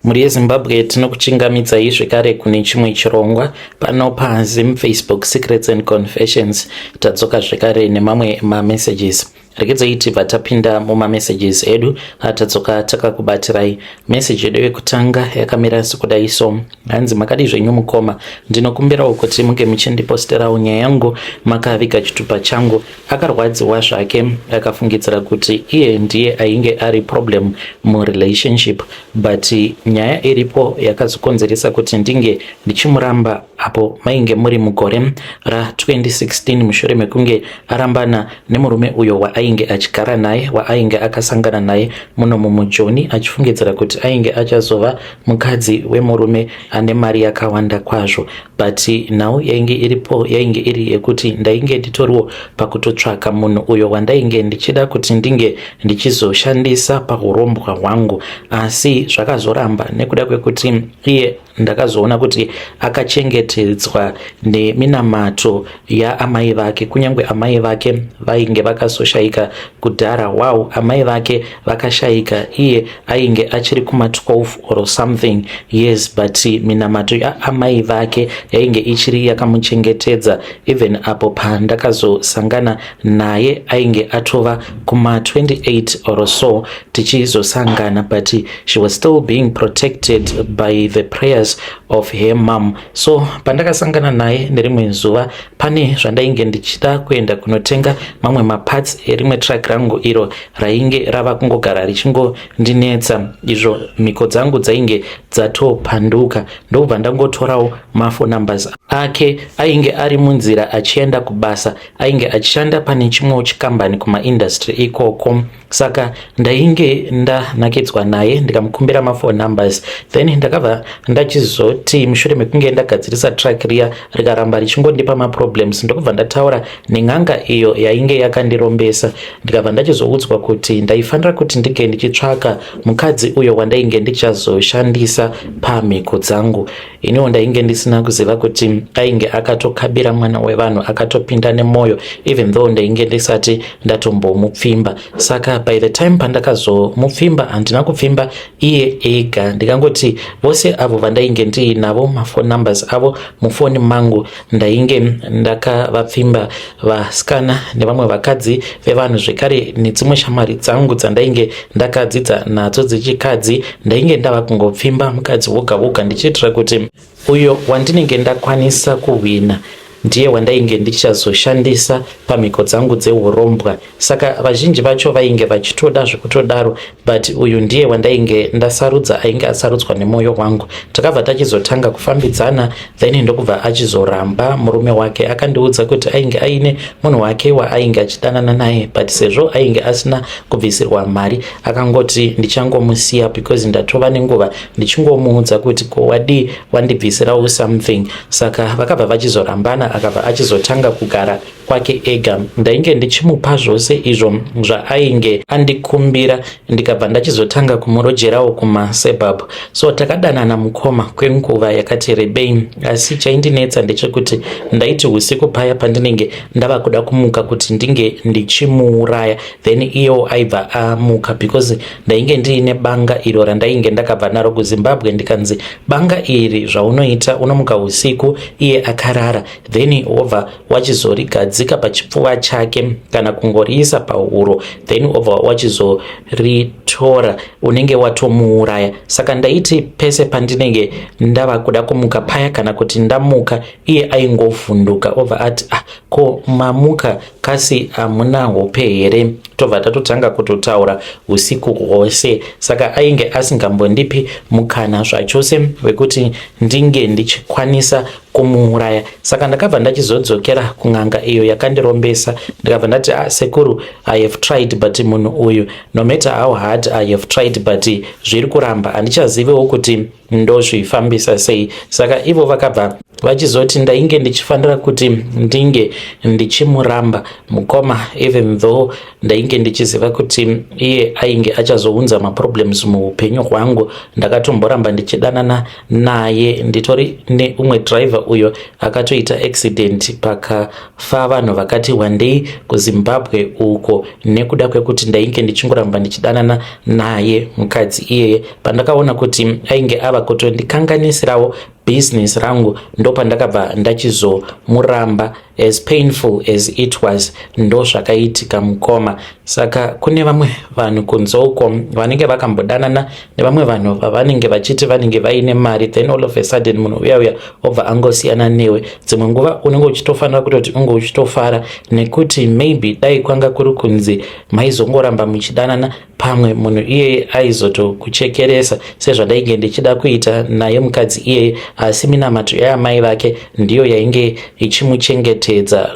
Muri yeZimbabwe tinokuchingamidzai zvekare kune chimwe chirongwa pano paZim Facebook Secrets and Confessions. Tadzoka zvekare nemamwe messages. Regedzai tibva tapinda mumamessages edu tadzoka takakubatirai. Message yedu yekutanga yakamira sekudai so: hanzi makadi zvenyu mukoma, ndinokumbirawo kuti munge muchindiposterawo nyaya yangu makaviga chitupa changu. Akarwadziwa zvake akafungidzira kuti iye ndiye ainge ari problem murelationship, but nyaya iripo yakazokonzeresa kuti ndinge ndichimuramba apo mainge muri mugore ra2016 mushure mekunge arambana nemurume uyo ainge achigara naye, waainge akasangana naye muno mumujoni, achifungidzira kuti ainge achazova mukadzi wemurume ane mari yakawanda kwazvo. But nhau yainge iripo yainge iri yekuti ndainge nditoriwo pakutotsvaka munhu uyo wandainge ndichida kuti ndinge ndichizoshandisa pahurombwa hwangu, asi zvakazoramba nekuda kwekuti iye ndakazoona kuti akachengetedzwa neminamato yaamai vake, kunyange amai vake vainge vakasoshaika kudhara. Wow, amai vake vakashaika, iye ainge achiri kuma12 or something years, but minamato yaamai vake yainge ichiri yakamuchengetedza. Even apo pandakazosangana naye ainge atova kuma28 or so tichizosangana, but she was still being protected by the prayers of her mom. So pandakasangana naye nerimwe zuva pane zvandainge ndichida kuenda kunotenga mamwe maparts erimwe track rangu iro rainge rava kungogara richingondinetsa, izvo mhiko dzangu dzainge dzatopanduka. Ndobva ndangotorawo mafoni numbers ake. Ainge ari munzira achienda kubasa, ainge achishanda pane chimwewo chikambani kumaindustry ikoko, saka ndainge ndanakidzwa naye ndikamukumbira mafoni numbers. Then ndakabva ndachizoti mushure mekunge ndagadzirisa track riya rikaramba richingondipa maproblems, ndokubva ndataura nen'anga iyo yainge yakandirombesa, ndikabva ndachizoudzwa kuti ndaifanira kuti ndige ndichitsvaka mukadzi uyo wandainge ndichazoshandisa pamhiko dzangu. Iniwo ndainge ndisina kuziva kuti ainge akatokabira mwana wevanhu, akatopinda nemwoyo, even though ndainge ndisati ndatombomupfimba. Saka by the time pandakazomupfimba, handina kupfimba iye ega, ndikangoti vose avo vandainge ndiinavo mafoni numbers avo mufoni mangu ndainge ndakavapfimba vasikana nevamwe vakadzi vevanhu, zvekare nedzimwe shamwari dzangu dzandainge ndakadzidza nadzo dzechikadzi. Ndainge ndava kungopfimba mukadzi woga woga ndichiitira kuti uyo wandinenge ndakwanisa kuhwina ndiye wandainge ndichazoshandisa pamhiko dzangu dzeurombwa. Saka vazhinji vacho vainge vachitoda zvekutodaro, but uyu ndiye wandainge ndasarudza, ainge asarudzwa nemwoyo wangu. Takabva tachizotanga kufambidzana, then ndokubva achizoramba. Murume wake akandiudza kuti ainge aine munhu wake waainge achidanana naye, but sezvo ainge asina kubvisirwa mari, akangoti ndichangomusiya because ndatova nenguva ndichingomuudza kuti ko wadi wandibvisirawo something. Saka vakabva vachizorambana, akabva achizotanga kugara kwake ega. Ndainge ndichimupa zvose izvo zvaainge andikumbira, ndikabva ndachizotanga kumurojerawo kumaSuburb. So takadanana mukoma kwenguva yakati rebei, asi chaindinetsa ndechekuti ndaiti usiku paya pandinenge ndava kuda kumuka kuti ndinge ndichimuuraya, then iyo aibva amuka because ndainge ndiine banga iro randainge ndakabva naro kuZimbabwe, ndikanzi banga iri zvaunoita unomuka usiku iye akarara, then wobva wachizorigadzika pachipfuva chake kana kungoriisa pahuro, then wobva wachizoritora, unenge watomuuraya. Saka ndaiti pese pandinenge ndava kuda kumuka paya kana kuti ndamuka, iye aingovhunduka obva ati ko mamuka kasi hamuna hope here? Tobva tatotanga kutotaura usiku hwose. Saka ainge asingambondipi mukana zvachose wekuti ndinge ndichikwanisa kumuuraya. Saka ndakabva ndachizodzokera kun'anga iyo yakandirombesa, ndikabva ndati sekuru, I have tried, but munhu uyu no matter how hard I have tried, but zviri kuramba, handichaziviwo kuti ndozvifambisa sei. Saka ivo vakabva vachizoti ndainge ndichifanira kuti ndinge ndichimuramba mukoma, even though ndainge ndichiziva kuti iye ainge achazounza maproblems muupenyu hwangu. Ndakatomboramba ndichidanana naye, nditori neumwe driver uyo akatoita accident pakafa vanhu vakati wandei kuZimbabwe uko, nekuda kwekuti ndainge ndichingoramba ndichidanana naye mukadzi iyeye. Pandakaona kuti ainge ava kutondikanganisirawo business rangu, ndo pandakabva ndachizomuramba. As painful as it was, ndo zvakaitika mukoma. Saka kune vamwe vanhu kunze uko vanenge vakambodanana nevamwe vanhu vavanenge vachiti vanenge vaine mari, then all of a sudden munhu uya obva angosiyana newe. Dzimwe nguva unenge uchitofanira kutoti unge uchitofara, nekuti maybe dai kwanga kuri kunzi maizongoramba muchidanana, pamwe munhu iyeye aizotokuchekeresa sezvadainge ndichida kuita naye mukadzi iyeye, asi minamato yaamai vake ndiyo yainge ichimuchengetedza,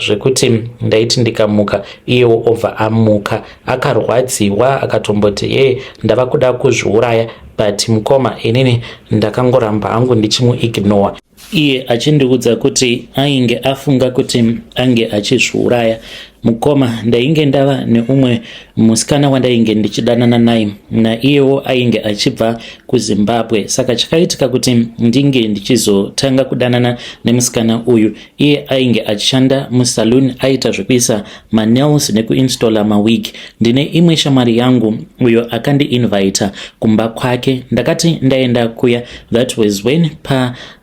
zvekuti ndaiti ndikamuka iyewo obva amuka akarwadziwa, akatomboti ndava kuda kuzviuraya, but mukoma inini ndakangoramba hangu ndichimuignore. Iye achindiudza kuti ainge afunga kuti ange achizviuraya. Mukoma, ndainge ndava neumwe musikana wandainge ndichidanana naye, naiyewo ainge achibva kuZimbabwe. Saka chakaitika kuti ndinge ndichizotanga kudanana nemusikana uyu, iye ainge achishanda musaluni, aita zvekuisa manails nekuinstalla mawig. Ndine imwe shamwari yangu uyo akandiinvita kumba kwake, ndakati ndaenda kuya. That was when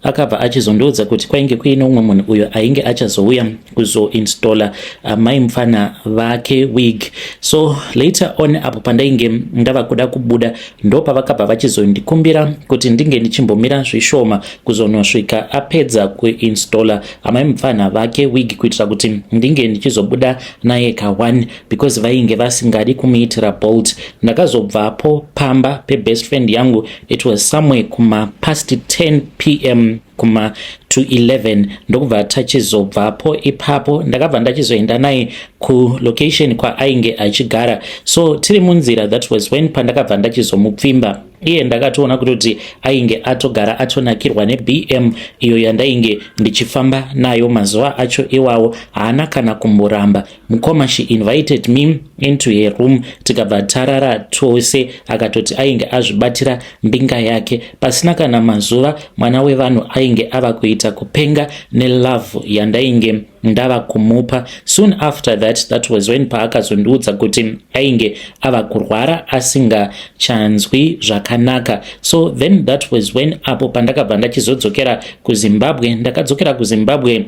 akabva achizondiudza kuti kwainge kuine umwe munhu uyo ainge achazouya kuzoinstalla maimfana vake wig. So later on, apo pandainge ndava kuda kubuda, ndo pavakabva vachizondikumbira kuti ndinge ndichimbomira zvishoma kuzonosvika apedza kuinstalla amaimfana vake wig, kuitira kuti ndinge ndichizobuda naye ka1, because vainge vasingadi kumuitira bolt. Ndakazobvapo pamba pe-best friend yangu, it was somewhere kuma past 10 p.m. kuma to 11 ndokubva tachizobvapo ipapo. Ndakabva ndachizoenda naye ku location kwa ainge achigara. So tiri munzira, that was when pandakabva ndachizomupfimba. Iye ndakatoona kuti ainge atogara atonakirwa neBM iyo yandainge ndichifamba nayo mazuva acho iwawo, haana kana kumboramba. Mukoma, she invited me into her room, tikabva tarara tose. Akatoti ainge azvibatira mbinga yake, pasina kana mazuva mwana wevanhu ainge ava kuita kupenga nelove yandainge ndava kumupa. Soon after that was when paakazondiudza kuti ainge ava kurwara asingachanzwi zvakanaka. So then that was when apo pandakabva ndachizodzokera kuZimbabwe. Ndakadzokera kuZimbabwe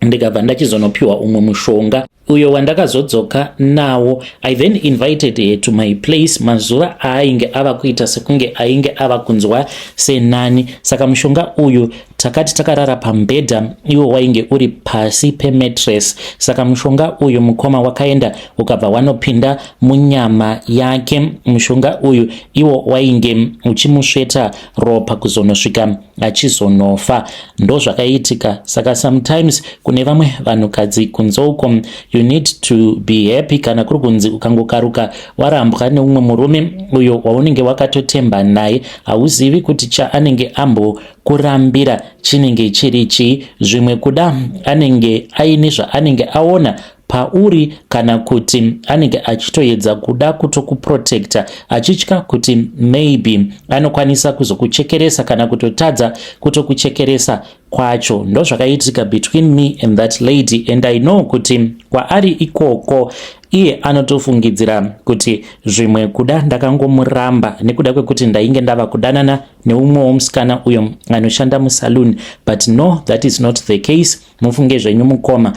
ndikabva ndachizonopiwa umwe mushonga uyo wandakazodzoka nawo. I then invited her to my place mazuva ainge ava kuita sekunge ainge ava kunzwa senani. Saka mushonga uyu takati takarara pambedha, iwo wainge uri pasi pemattress. Saka mushonga uyu mukoma wakaenda ukabva wanopinda munyama yake. Mushonga uyu iwo wainge uchimusveta ropa kuzonosvika achizonofa. Ndo zvakaitika. Saka sometimes kune vamwe vanhukadzi kunze uko, you need to be happy kana kuri kunzi ukangokaruka warambwa neumwe murume uyo waunenge wakatotemba naye, hauzivi kuti chaanenge ambokurambira chinenge chiri chii. Zvimwe kuda anenge aine zvaanenge aona pauri, kana kuti anenge achitoedza kuda kutokuprotecta, achitya kuti maybe anokwanisa kuzokuchekeresa kana kutotadza kutokuchekeresa kwacho. Ndo zvakaitika between me and that lady, and I know kuti kwaari ikoko iye anotofungidzira kuti zvimwe kuda ndakangomuramba nekuda kwekuti ndainge ndava kudanana neumwe womusikana uyo anoshanda musaluni. But no, that is not the case. Mufunge zvenyu mukoma,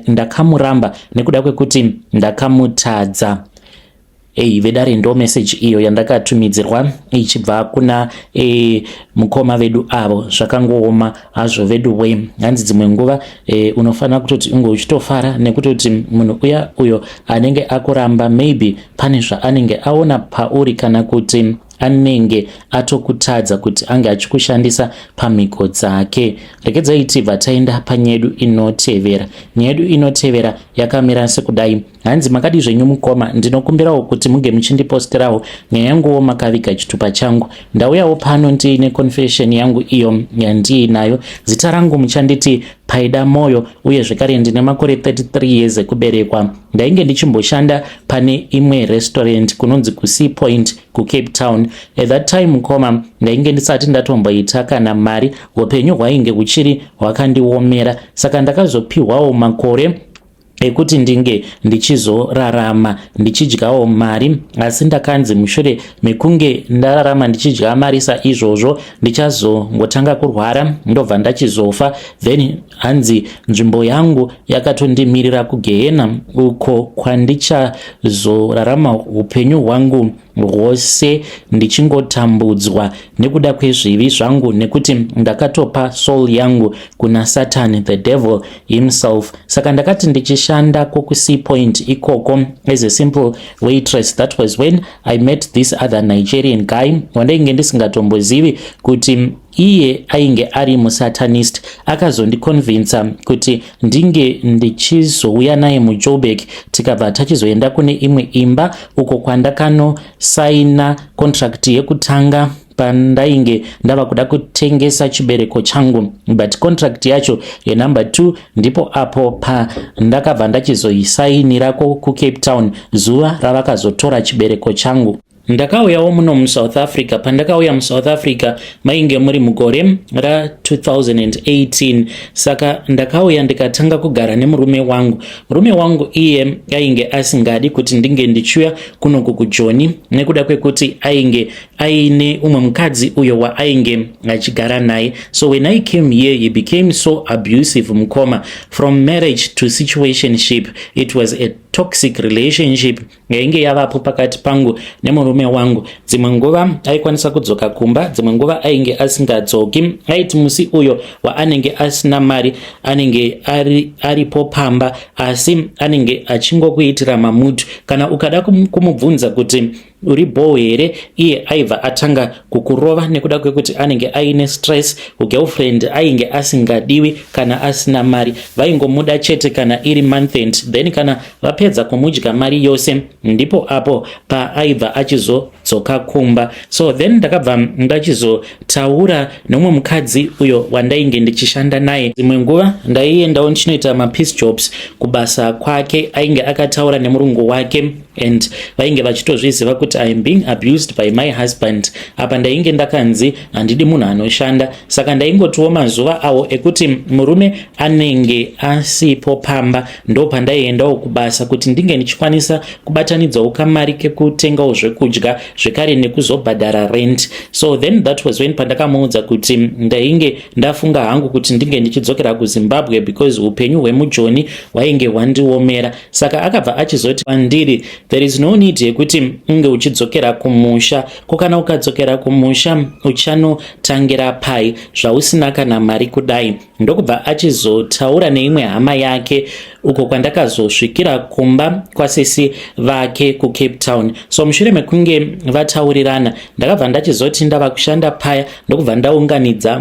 ndakamuramba nekuda kwekuti ndakamutadza. Vedare ndo message iyo yandakatumidzirwa ichibva kuna mukoma vedu avo. Zvakangooma hazvo vedu we. Hanzi dzimwe nguva unofanira kutoti unge uchitofara nekutoti munhu uyo anenge akuramba maybe pane zvaanenge aona pauri, kana kuti anenge atokutadza kuti ange achikushandisa pamhiko dzake. Regedzai tibva taenda panyedu inotevera. Nyedu inotevera yakamira sekudai: hanzi makadi zvenyu mukoma, ndinokumbirawo kuti muge muchindiposterawo nyaya yanguwo makaviga chitupa changu. Ndauyawo pano ndiine confession yangu iyo yandiinayo. Zita rangu muchanditi Paida Moyo, uye zvekare ndine makore 33 years ekuberekwa. Ndainge ndichimboshanda pane imwe restaurant kunonzi kuSea Point kuCape Town. At that time mukoma, ndainge ndisati ndatomboita kana mari, upenyu hwainge huchiri hwakandiomera, saka ndakazopiwawo makore ekuti ndinge ndichizorarama ndichidyawo mari. Asi ndakanzi mushure mekunge ndararama ndichidya mari saizvozvo ndichazongotanga kurwara ndobva ndachizofa. Then hanzi nzvimbo yangu yakatondimirira kugehena, uko kwandichazorarama upenyu hwangu hwose ndichingotambudzwa nekuda kwezvivi zvangu, nekuti ndakatopa soul yangu kuna Satan, the devil himself. Saka ndakati ndichishanda kuSea Point ikoko as a simple waitress. That was when I met this other Nigerian guy wandainge ndisingatombozivi kuti iye ainge ari musatanist. Akazondiconvinsa kuti ndinge ndichizouya naye muJoburg, tikabva tachizoenda kune imwe imba uko kwandakanosaina contract yekutanga pandainge ndava kuda kutengesa chibereko changu, but contract yacho yenumber 2 ndipo apo pandakabva ndachizoisainirako kuCape Town zuva ravakazotora chibereko changu. Ndakauyawo muno muSouth Africa. Pandakauya muSouth Africa mainge muri mugore ra2018. Saka ndakauya ndikatanga kugara nemurume wangu. Murume wangu iye ainge asingadi kuti ndinge ndichuya kunoku kuJoni nekuda kwekuti ainge aine umwe mukadzi uyo waainge achigara naye. So when I came here, he became so abusive mukoma. From marriage to situationship, it was a toxic relationship yainge yavapo pakati pangu nemurume wangu. Dzimwe nguva aikwanisa kudzoka kumba, dzimwe nguva ainge asingadzoki. Aiti musi uyo waanenge asina mari, anenge aripo pamba, asi anenge achingokuitira mamutu. Kana ukada kumubvunza kuti uri bow here, iye aibva atanga kukurova nekuda kwekuti anenge aine stress. Girlfriend ainge asingadiwi kana asina mari, vaingomuda chete kana iri month end. Then kana vapedza kumudya mari yose, ndipo apo paaibva achizodzoka kumba. So then ndakabva ndachizotaura nomwe mukadzi uyo wandainge ndichishanda naye. Dzimwe nguva ndaiendawo ndichinoita mapeace jobs kubasa kwake. Ainge akataura nemurungu wake and vainge vachitozviziva kuti I am being abused by my husband. Apa ndainge ndakanzi handidi munhu anoshanda. Saka ndaingotiwo mazuva awo ekuti murume anenge asipo pamba ndo pandaiendawo kubasa kuti ndinge ndichikwanisa kubatanidzawo kamari kekutengawo zvekudya zvekare nekuzobhadhara rent. So then that was when pandakamuudza kuti ndainge ndafunga hangu kuti ndinge ndichidzokera kuZimbabwe because upenyu hwemuJoni hwainge hwandiomera. Saka akabva achizoti kwandiri, there is no need yekuti unge uchidzokera kumusha. Kana ukadzokera kumusha uchanotangira pai zvausina kana mari kudai. Ndokubva achizotaura neimwe hama yake uko kwandakazosvikira kumba kwasisi vake kuCape Town. So mushure mekunge vataurirana, ndakabva ndachizoti ndava kushanda paya ndokubva ndaunganidza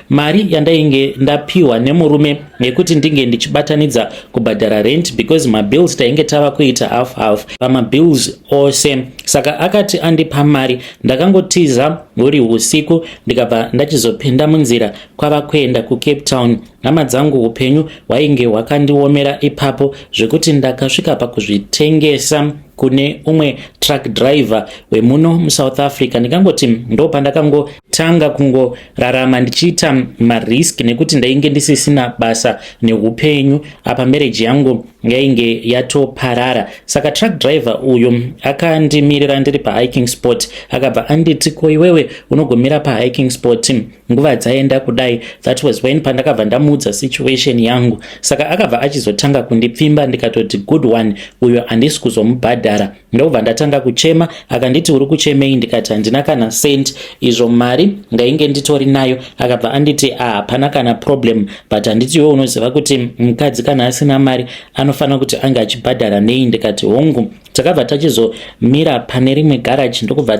mari yandainge ndapiwa nemurume yekuti ndinge ndichibatanidza kubhadhara rent because mabills tainge tava kuita half pamabills ose. Saka akati andipa mari, ndakangotiza huri usiku ndikabva ndachizopinda munzira kwava kuenda kuCape Town. Hama dzangu upenyu hwainge hwakandiomera ipapo zvekuti ndakasvika pakuzvitengesa kune umwe truck driver wemuno muSouth Africa. Ndikangoti ndo pandakangotanga kungorarama ndichiita marisk nekuti ndainge ndisisina basa neupenyu. Apa marriage yangu yainge yatoparara. Saka truck driver uyu akandimirira ndiri pahiking spot, akabva anditi ko iwewe unogomira pahiking spot nguva dzaenda kudai. That was when pandakabva ndamuudza situation yangu. Saka akabva achizotanga kundipfimba, ndikatoti good one, uyo handisi kuzomubhadhara. Ndobva ndatanga kuchema, akanditi uri kuchemei? Ndikati handina kana cent. Izvo mari ndainge nditori nayo. Akabva anditi hapana kana problem, but handiti iwe unoziva kuti mukadzi kana asina mari anofanira kuti anga achibhadhara nei? Ndikati hongu. Takabva tachizomira pane rimwe garage ndokubva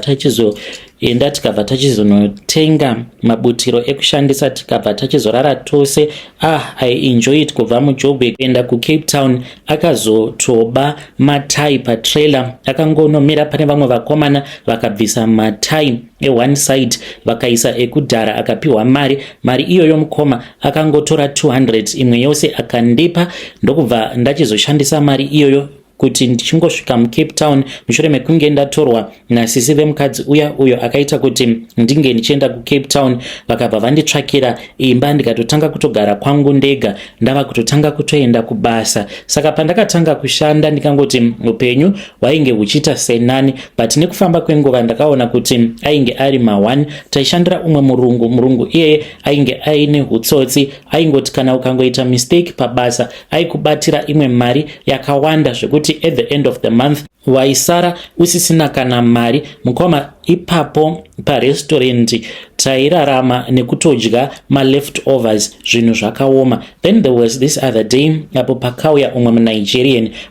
enda tikabva tachizonotenga mabutiro ekushandisa tikabva tachizorara tose. I enjoy it kubva muJoburg kuenda kuCape Town. Akazotoba matai patrailer, akangonomira pane vamwe vakomana vakabvisa matai one side vakaisa ekudhara, akapiwa mari iyoyo mukoma akangotora 200 imwe yose akandipa, ndokubva ndachizoshandisa mari iyoyo kuti ndichingosvika muCape Town mushure mekunge ndatorwa nasisi vemukadzi uyo akaita kuti ndinge ndichienda kuCape Town. Vakabva vanditsvakira imba, ndikatotanga kutogara kwangu ndega, ndava kutotanga kutoenda kubasa. Saka pandakatanga kushanda ndikangoti upenyu hwainge huchiita senani, but nekufamba kwenguva ndakaona kuti ainge ari ma1. Taishandira umwe murungu iyeye ainge aine hutsotsi, aingoti kana ukangoita mistake pabasa aikubatira imwe mari yakawanda zvekuti at the end of the month waisara usisina kana mari. Mukoma ipapo parestaurant tairarama nekutodya leftovers, zvinhu zvakaoma. Then there was this other day apo pakauya umwe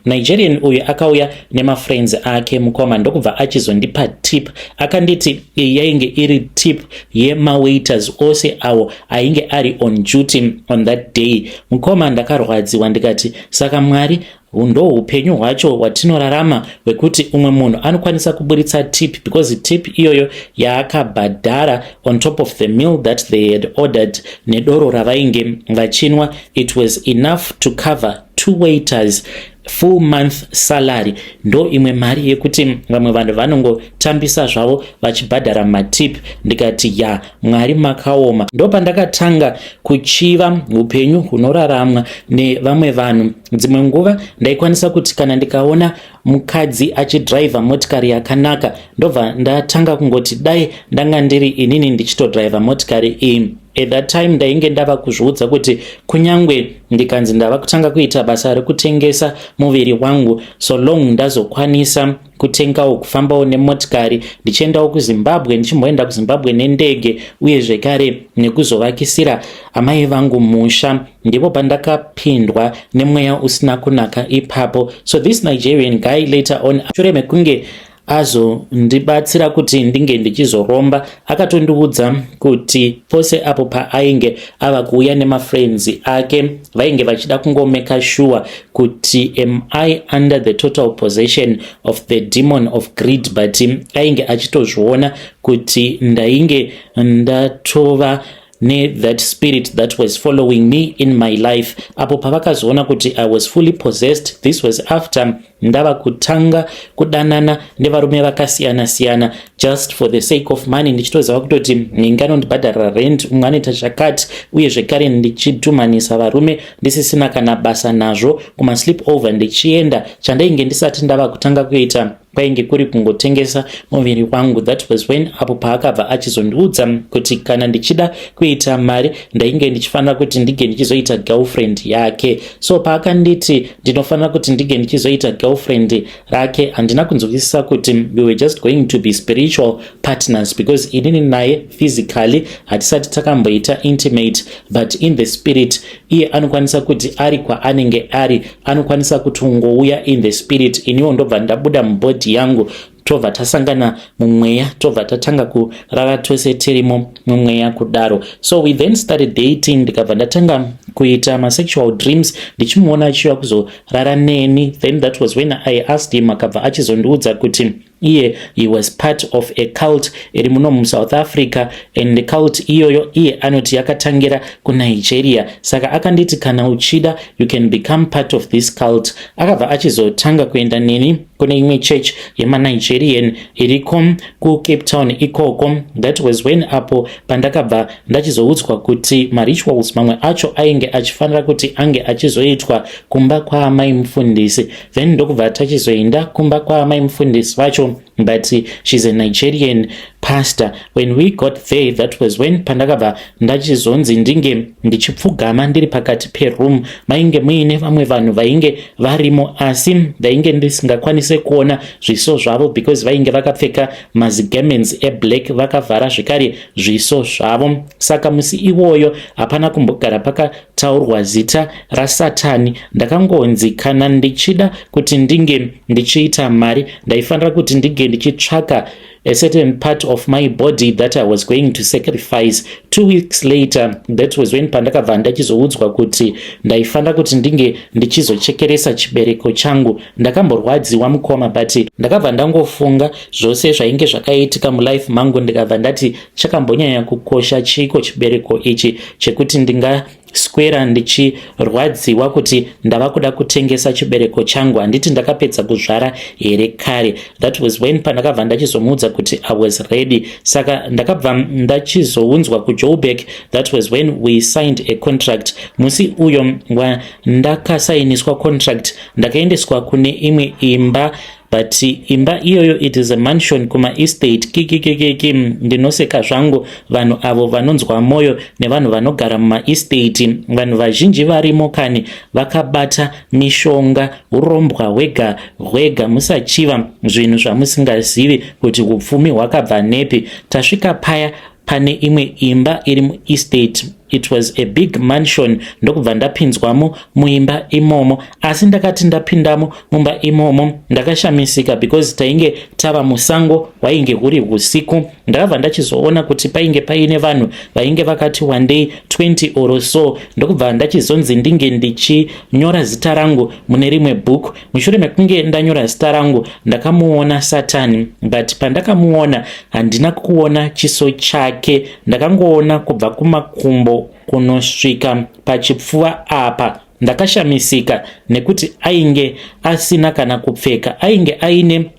Nigerian uyu akauya nemafriends ake mukoma, ndokubva achizondipa tip. Akanditi yainge iri tip yemawaiters ose awo ainge ari on duty on that day. Mukoma ndakarwadziwa ndikati saka Mwari ndo upenyu hwacho hwatinorarama hwekuti umwe munhu anokwanisa kuburitsa tip, because tip iyoyo yaakabhadhara on top of the meal that they had ordered nedoro ravainge vachinwa. It was enough to cover 2 waiters full month salary. Ndo imwe mari yekuti vamwe vanhu vanongotambisa zvavo vachibhadhara matip. Ndikati Mwari makaoma. Ndo pandakatanga kuchiva upenyu hunoraramwa nevamwe vanhu. Dzimwe nguva ndaikwanisa kuti kana ndikaona mukadzi achidriver motikari yakanaka, ndobva ndatanga kungoti dai ndanga ndiri inini ndichitodriver motikari iyi. At that time ndainge ndava kuzviudza kuti kunyangwe ndikanzi ndava kutanga kuita basa rekutengesa muviri wangu, so long ndazokwanisa kutengawo kufambawo nemotikari ndichiendawo kuZimbabwe, ndichimboenda kuZimbabwe nendege, uye zvekare nekuzovakisira amai vangu musha, ndipo pandakapindwa nemweya usina kunaka ipapo. So this Nigerian guy later on, shure mekunge azondibatsira kuti ndinge ndichizoromba, akatondiudza kuti pose apo paainge ava kuuya nemafriends ake vainge vachida kungomeka sure kuti am I under the total possession of the demon of greed, but ainge achitozviona kuti ndainge ndatova that spirit that was following me in my life. Apo pavakazoona kuti I was fully possessed. This was after ndava kutanga kudanana nevarume vakasiyana just for the sake of money, ndichitoziva kutoti ndinganondibhadharira rent, umwe anoita chakati, uye zvekare ndichitumanisa varume ndisisina kana basa nazvo kumasleep over ndichienda. Chandainge ndisati ndava kutanga kuita kwainge kuri kungotengesa muviri wangu. That was when apo paakabva achizondiudza kuti kana ndichida kuita mari ndainge ndichifanira kuti ndige ndichizoita girlfriend yake. So paakanditi ndinofanira kuti ndige ndichizoita girlfriend rake, handina kunzwisisa kuti we were just going to be spiritual partners, because inini naye physically hatisati takamboita intimate, but in the spirit iye anokwanisa kuti ari kwaanenge ari anokwanisa kutongouya in the spirit. Iniwo ndobva ndabuda mubody yangu, tobva tasangana mumweya, tobva tatanga kurara tose tirimo mumweya kudaro. So we then started dating, ndikabva ndatanga kuita masexual dreams ndichimuona achiuya kuzorara neni. Then that was when I asked him, akabva achizondiudza kuti he was part of a cult iri muno muSouth Africa, and the cult iyoyo iye anoti yakatangira kuNigeria. Saka akanditi kana uchida you can become part of this cult. Akabva achizotanga kuenda neni kune imwe church yemaNigerian iriko kuCape Town ikoko. That was when apo pandakabva ndachizoudzwa kuti marituals mamwe acho ainge achifanira kuti ange achizoitwa kumba kwaamai mufundisi. Then ndokubva tachizoenda kumba kwaamai mufundisi vacho, but she's a Nigerian pastor. When we got there, that was when pandakabva ndachizonzi ndinge ndichipfugama ndiri pakati peroom. Mainge muine vamwe vanhu vainge varimo, asi ndainge ndisingakwanise kuona zviso zvavo because vainge vakapfeka mazigarments eblack, vakavhara zvekare zviso zvavo. Saka musi iwoyo hapana kumbogara pakataurwa zita raSatani. Ndakangonzi kana ndichida kuti ndinge ndichiita mari ndaifanira kuti ndige ndinge ndichitsvaka a certain part of my body that I was going to sacrifice. 2 weeks later, that was when pandakabva ndachizoudzwa kuti ndaifanira kuti ndinge ndichizochekeresa chibereko changu. Ndakamborwadziwa mukoma, but ndakabva ndangofunga zvose zvainge zvakaitika mulife mangu, ndikabva ndati chakambonyanya kukosha chiko chibereko ichi chekuti ndingaswera ndichirwadziwa kuti ndava kuda kutengesa chibereko changu, handiti ndakapedza kuzvara here kare. That was when pandakabva ndachizomuudza kuti I was ready. Saka ndakabva ndachizounzwa kuJoburg. That was when we signed a contract. Musi uyo ndakasainiswa contract ndakaendeswa kune imwe imba, but imba iyoyo it is a mansion kuma estate ndinoseka zvangu vanhu avo vanonzwa moyo nevanhu vanogara muma estate. Vanhu vazhinji varimo kani vakabata mishonga, urombwa hwega musachiva zvinhu zvamusingazivi kuti upfumi hwakabva nepi. Tasvika paya pane imwe imba iri muestate. It was a big mansion. Ndokubva ndapinzwamo muimba imomo, asi ndakati ndapindamo mumba imomo ndakashamisika because tainge tava musango, wainge huri usiku. Ndakabva ndachizoona kuti painge paine vanhu vainge vakati one day 20 or so. Ndokubva ndachizonzi ndinge ndichinyora zita rangu mune rimwe book. Mushure mekunge ndanyora zita rangu ndakamuona Satani, but pandakamuona handina kuona chiso chake, ndakangoona kubva kumakumbo kunosvika pachipfuva apa. Ndakashamisika nekuti ainge asina kana kupfeka, ainge aine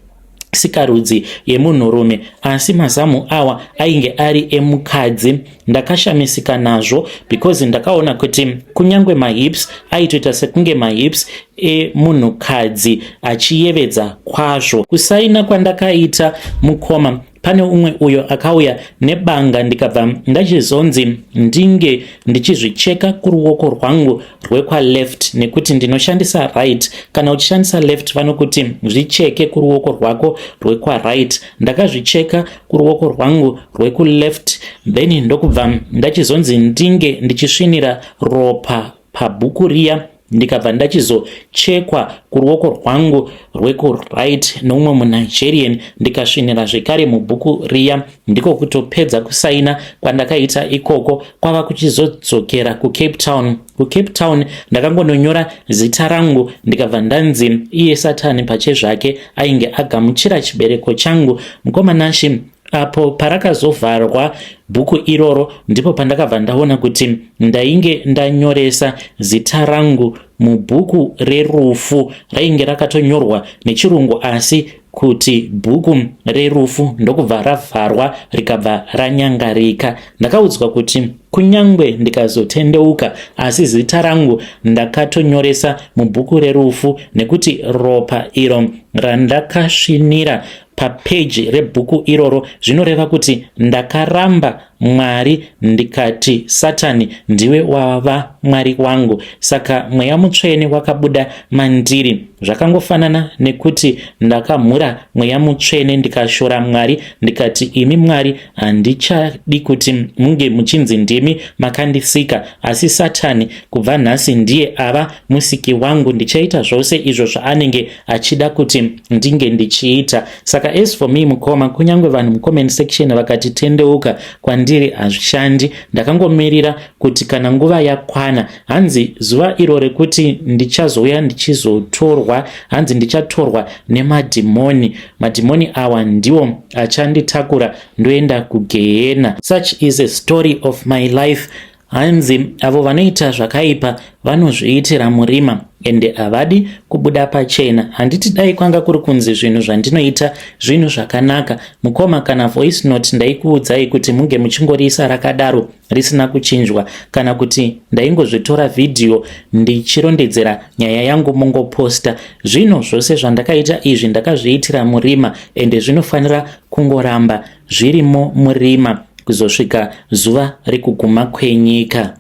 sikarudzi yemunhurume, asi mazamu awa ainge ari emukadzi. Ndakashamisika nazvo because ndakaona kuti kunyangwe mahips aitoita sekunge mahips emunhukadzi achiyevedza kwazvo. Kusaina kwandakaita mukoma, pane umwe uyo akauya nebanga, ndikabva ndachizonzi ndinge ndichizvicheka kuruoko rwangu rwekwa left nekuti ndinoshandisa right. Kana uchishandisa left vanokuti zvicheke kuruoko rwako rwekwa right. Ndakazvicheka kuruoko rwangu rweku left, then ndokubva ndachizonzi ndinge ndichisvinira ropa pabhuku riya. Ndikabva ndachizochekwa kuruoko rwangu rweku right noumwe muNigerian, ndikasvinira zvekare mubhuku riya. Ndiko kutopedza kusaina kwandakaita ikoko. Kwava kuchizodzokera kuCape Town. KuCape Town ndakangononyora zita rangu, ndikabva ndanzi iye Satani pachezvake ainge agamuchira chibereko changu. Mukomanashi apo parakazovharwa bhuku iroro ndipo pandakabva ndaona kuti ndainge ndanyoresa zita rangu mubhuku rerufu. Rainge rakatonyorwa nechirungu asi kuti bhuku rerufu, ndokubva ravharwa rikabva ranyangarika. Ndakaudzwa kuti kunyangwe ndikazotendeuka asi zita rangu ndakatonyoresa mubhuku rerufu, nekuti ropa iro randakasvinira papeji rebhuku iroro zvinoreva kuti ndakaramba Mwari ndikati Satani ndiwe wava Mwari wangu. Saka mweya mutsvene wakabuda mandiri. Zvakangofanana nekuti ndakamhura mweya mutsvene ndikashora Mwari ndikati imi Mwari handichadi kuti munge muchinzi ndimi makandisika, asi Satani kubva nhasi ndiye ava musiki wangu. Ndichaita zvose izvo zvaanenge achida kuti ndinge ndichiita. Saka as for me mukoma, kunyangwe vanhu mucomment section vakati tendeuka kwandiri hazvishandi. Ndakangomirira kuti kana nguva yakwana, hanzi zuva iro rekuti ndichazouya ndichizotorwa, hanzi ndichatorwa nemadhimoni. Madhimoni awa ndiwo achanditakura ndoenda kugehena. Such is a story of my life. Hanzi avo vanoita zvakaipa vanozviitira murima ende havadi kubuda pachena. Handiti dai kwanga kuri kunzi zvinhu zvandinoita zvinhu zvakanaka. Mukoma, kana voice note ndaikuudzai kuti munge muchingorisa rakadaro risina kuchinjwa, kana kuti ndaingozvitora video ndichirondedzera nyaya yangu mungoposta. Zvino zvose zvandakaita izvi ndakazviitira murima ende zvinofanira kungoramba zvirimo murima kuzosvika zuva rekuguma kwenyika.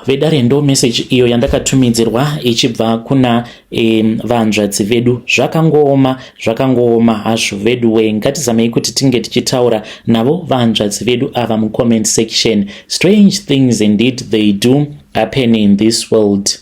Vedare ndo message iyo yandakatumidzirwa ichibva kuna vanzvadzi vedu. Zvakangoma hazvo vedu we. Ngatizamei kuti tinge tichitaura navo vanzvadzi vedu ava mucomment section. Strange things indeed they do happen in this world.